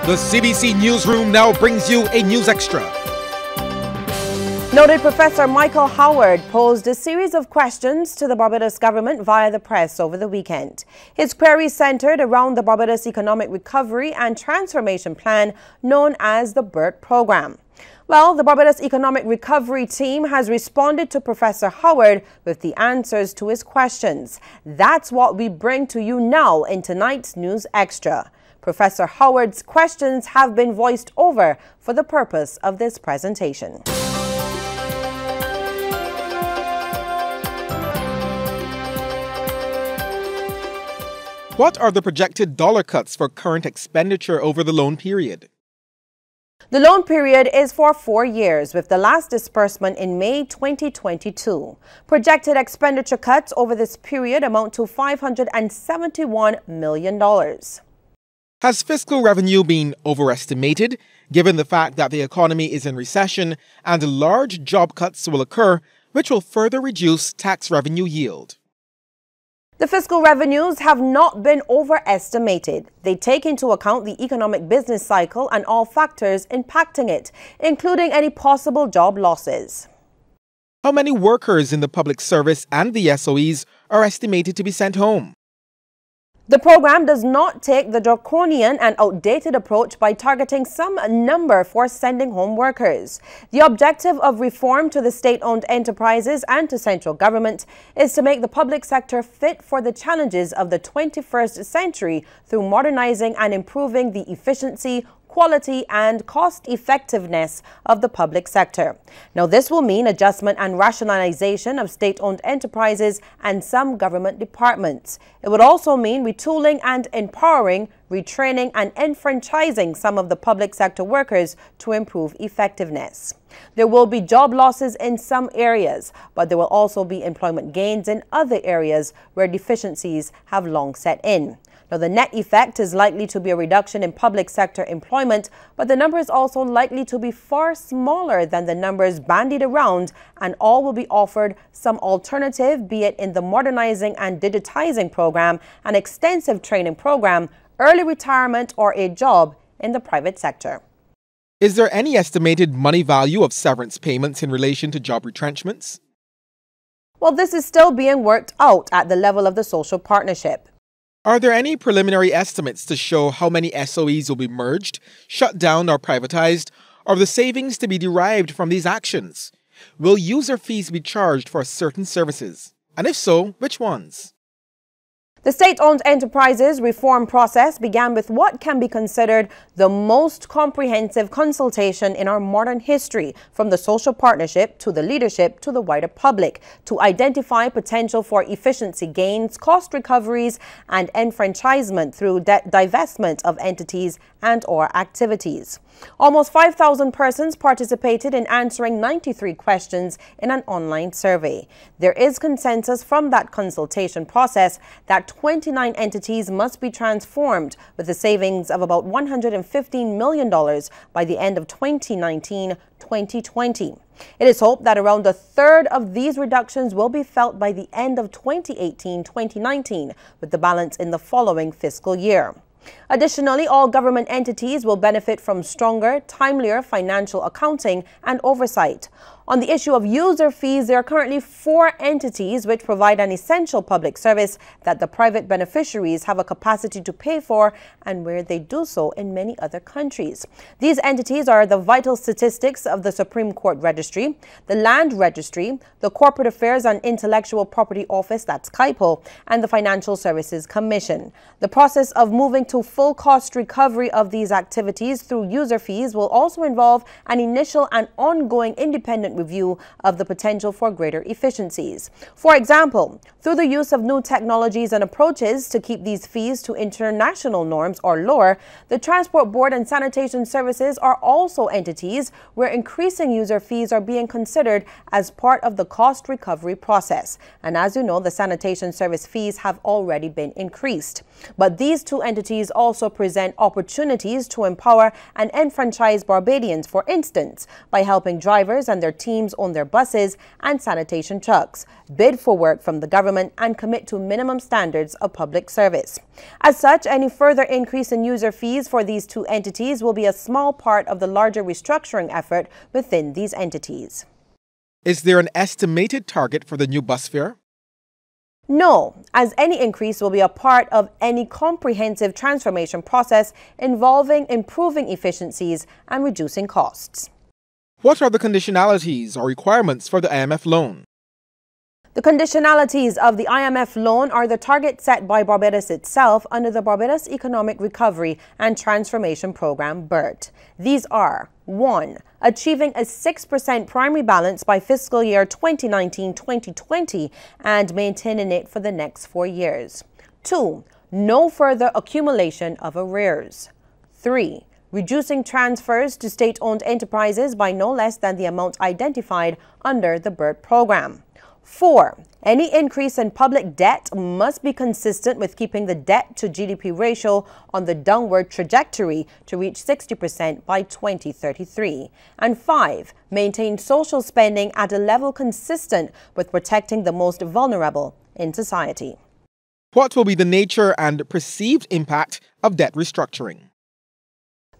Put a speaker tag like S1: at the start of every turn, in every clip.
S1: The CBC Newsroom now brings you a News Extra.
S2: Noted Professor Michael Howard posed a series of questions to the Barbados government via the press over the weekend. His queries centered around the Barbados Economic Recovery and Transformation Plan, known as the BERT program. Well, the Barbados Economic Recovery team has responded to Professor Howard with the answers to his questions. That's what we bring to you now in tonight's News Extra. Professor Howard's questions have been voiced over for the purpose of this presentation.
S1: What are the projected dollar cuts for current expenditure over the loan period?
S2: The loan period is for 4 years, with the last disbursement in May 2022. Projected expenditure cuts over this period amount to $571 million.
S1: Has fiscal revenue been overestimated, given the fact that the economy is in recession and large job cuts will occur, which will further reduce tax revenue yield?
S2: The fiscal revenues have not been overestimated. They take into account the economic business cycle and all factors impacting it, including any possible job losses.
S1: How many workers in the public service and the SOEs are estimated to be sent home?
S2: The program does not take the draconian and outdated approach by targeting some number for sending home workers. The objective of reform to the state-owned enterprises and to central government is to make the public sector fit for the challenges of the 21st century through modernizing and improving the efficiency, quality and cost-effectiveness of the public sector. Now, this will mean adjustment and rationalization of state-owned enterprises and some government departments. It would also mean retooling and empowering, retraining and enfranchising some of the public sector workers to improve effectiveness. There will be job losses in some areas, but there will also be employment gains in other areas where deficiencies have long set in. Now, the net effect is likely to be a reduction in public sector employment, but the number is also likely to be far smaller than the numbers bandied around, and all will be offered some alternative, be it in the modernizing and digitizing program, an extensive training program, early retirement, or a job in the private sector.
S1: Is there any estimated money value of severance payments in relation to job retrenchments?
S2: Well, this is still being worked out at the level of the social partnership.
S1: Are there any preliminary estimates to show how many SOEs will be merged, shut down or privatized, or the savings to be derived from these actions? Will user fees be charged for certain services? And if so, which ones?
S2: The state-owned enterprises reform process began with what can be considered the most comprehensive consultation in our modern history, from the social partnership to the leadership to the wider public, to identify potential for efficiency gains, cost recoveries, and enfranchisement through divestment of entities and/or activities. Almost 5,000 persons participated in answering 93 questions in an online survey. There is consensus from that consultation process that 29 entities must be transformed, with a savings of about $115 million by the end of 2019-2020. It is hoped that around a third of these reductions will be felt by the end of 2018-2019, with the balance in the following fiscal year. Additionally, all government entities will benefit from stronger, timelier financial accounting and oversight. On the issue of user fees, there are currently 4 entities which provide an essential public service that the private beneficiaries have a capacity to pay for, and where they do so in many other countries. These entities are the Vital Statistics of the Supreme Court Registry, the Land Registry, the Corporate Affairs and Intellectual Property Office, that's CIPO, and the Financial Services Commission. The process of moving to full cost recovery of these activities through user fees will also involve an initial and ongoing independent review of the potential for greater efficiencies. For example, through the use of new technologies and approaches to keep these fees to international norms or lower, the Transport Board and Sanitation Services are also entities where increasing user fees are being considered as part of the cost recovery process. And as you know, the sanitation service fees have already been increased. But these two entities entities also present opportunities to empower and enfranchise Barbadians, for instance, by helping drivers and their teams own their buses and sanitation trucks, bid for work from the government, and commit to minimum standards of public service. As such, any further increase in user fees for these two entities will be a small part of the larger restructuring effort within these entities.
S1: Is there an estimated target for the new bus fare?
S2: No, as any increase will be a part of any comprehensive transformation process involving improving efficiencies and reducing costs.
S1: What are the conditionalities or requirements for the IMF loan?
S2: The conditionalities of the IMF loan are the target set by Barbados itself under the Barbados Economic Recovery and Transformation Program, BERT. These are: 1. Achieving a 6% primary balance by fiscal year 2019-2020 and maintaining it for the next 4 years. 2. No further accumulation of arrears. 3. Reducing transfers to state-owned enterprises by no less than the amount identified under the BERT program. 4. Any increase in public debt must be consistent with keeping the debt to GDP ratio on the downward trajectory to reach 60% by 2033. And 5. Maintain social spending at a level consistent with protecting the most vulnerable in society.
S1: What will be the nature and perceived impact of debt restructuring?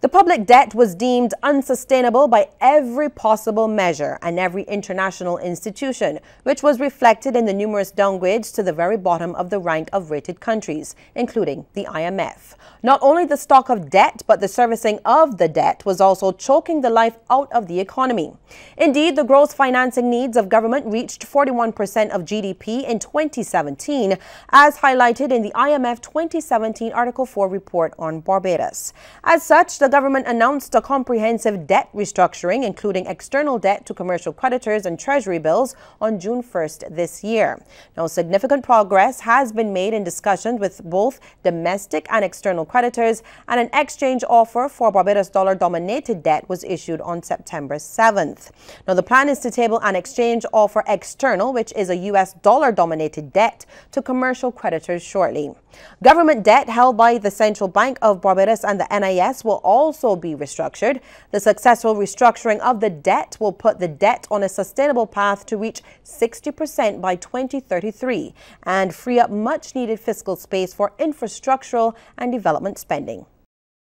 S2: The public debt was deemed unsustainable by every possible measure and every international institution, which was reflected in the numerous downgrades to the very bottom of the rank of rated countries, including the IMF. Not only the stock of debt, but the servicing of the debt was also choking the life out of the economy. Indeed, the gross financing needs of government reached 41% of GDP in 2017, as highlighted in the IMF 2017 Article 4 report on Barbados. As such, the government announced a comprehensive debt restructuring, including external debt to commercial creditors and treasury bills, on June 1st this year. Now, significant progress has been made in discussions with both domestic and external creditors, and an exchange offer for Barbados dollar-dominated debt was issued on September 7th. Now, the plan is to table an exchange offer external, which is a US dollar-dominated debt, to commercial creditors shortly. Government debt held by the Central Bank of Barbados and the NIS will also be restructured. The successful restructuring of the debt will put the debt on a sustainable path to reach 60% by 2033 and free up much-needed fiscal space for infrastructural and development spending.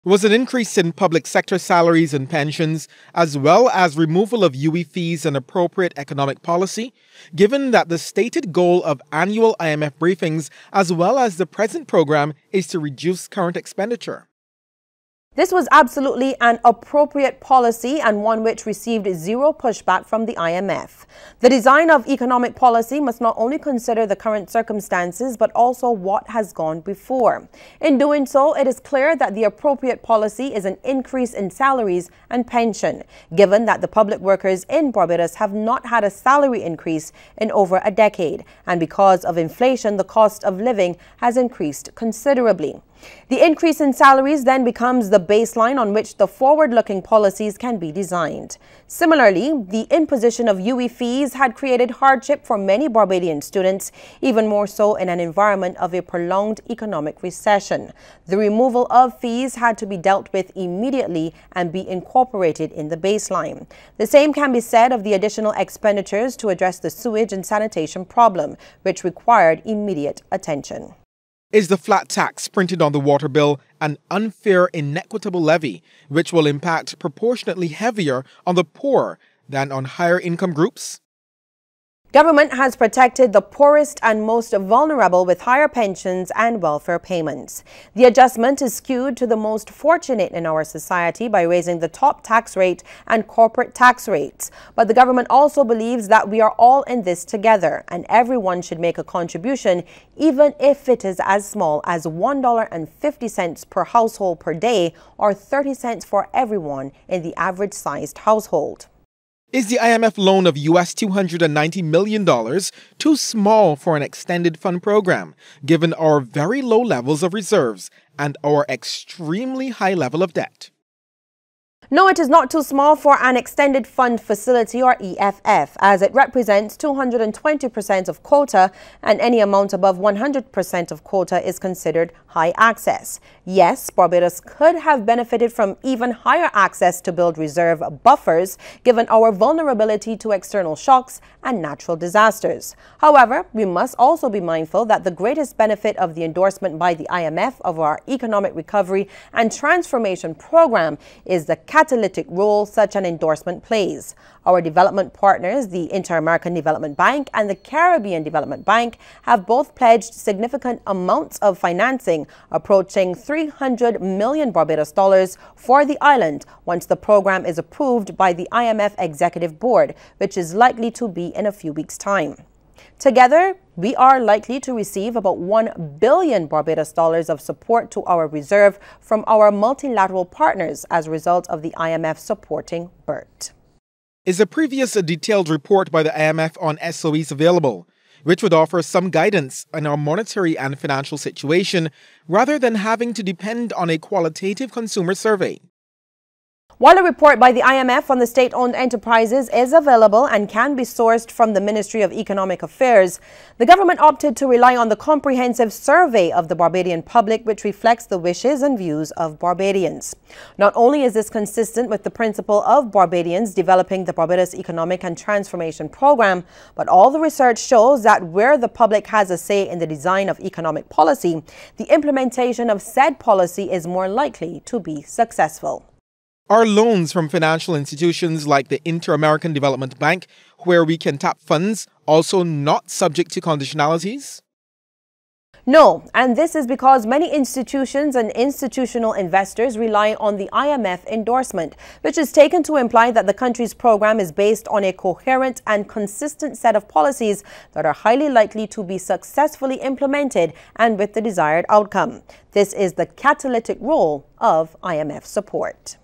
S1: Was an increase in public sector salaries and pensions, as well as removal of UE fees, an appropriate economic policy, given that the stated goal of annual IMF briefings, as well as the present program, is to reduce current expenditure?
S2: This was absolutely an appropriate policy and one which received zero pushback from the IMF. The design of economic policy must not only consider the current circumstances, but also what has gone before. In doing so, it is clear that the appropriate policy is an increase in salaries and pension, given that the public workers in Barbados have not had a salary increase in over a decade, and because of inflation, the cost of living has increased considerably. The increase in salaries then becomes the baseline on which the forward-looking policies can be designed. Similarly, the imposition of UE fees had created hardship for many Barbadian students, even more so in an environment of a prolonged economic recession. The removal of fees had to be dealt with immediately and be incorporated in the baseline. The same can be said of the additional expenditures to address the sewage and sanitation problem, which required immediate attention.
S1: Is the flat tax printed on the water bill an unfair, inequitable levy, which will impact proportionately heavier on the poor than on higher income groups?
S2: Government has protected the poorest and most vulnerable with higher pensions and welfare payments. The adjustment is skewed to the most fortunate in our society by raising the top tax rate and corporate tax rates. But the government also believes that we are all in this together and everyone should make a contribution, even if it is as small as $1.50 per household per day or 30 cents for everyone in the average-sized household.
S1: Is the IMF loan of US $290 million too small for an extended fund program, given our very low levels of reserves and our extremely high level of debt?
S2: No, it is not too small for an extended fund facility or EFF, as it represents 220% of quota, and any amount above 100% of quota is considered high access. Yes, Barbados could have benefited from even higher access to build reserve buffers, given our vulnerability to external shocks and natural disasters. However, we must also be mindful that the greatest benefit of the endorsement by the IMF of our economic recovery and transformation program is the catalytic role such an endorsement plays. Our development partners, the Inter-American Development Bank and the Caribbean Development Bank, have both pledged significant amounts of financing, approaching 300 million Barbados dollars for the island once the program is approved by the IMF Executive Board, which is likely to be in a few weeks' time. Together, we are likely to receive about 1 billion Barbados dollars of support to our reserve from our multilateral partners as a result of the IMF supporting BERT.
S1: Is a previous detailed report by the IMF on SOEs available, which would offer some guidance on our monetary and financial situation rather than having to depend on a qualitative consumer survey?
S2: While a report by the IMF on the state-owned enterprises is available and can be sourced from the Ministry of Economic Affairs, the government opted to rely on the comprehensive survey of the Barbadian public, which reflects the wishes and views of Barbadians. Not only is this consistent with the principle of Barbadians developing the Barbados Economic and Transformation Program, but all the research shows that where the public has a say in the design of economic policy, the implementation of said policy is more likely to be successful.
S1: Are loans from financial institutions like the Inter-American Development Bank, where we can tap funds, also not subject to conditionalities?
S2: No, and this is because many institutions and institutional investors rely on the IMF endorsement, which is taken to imply that the country's program is based on a coherent and consistent set of policies that are highly likely to be successfully implemented and with the desired outcome. This is the catalytic role of IMF support.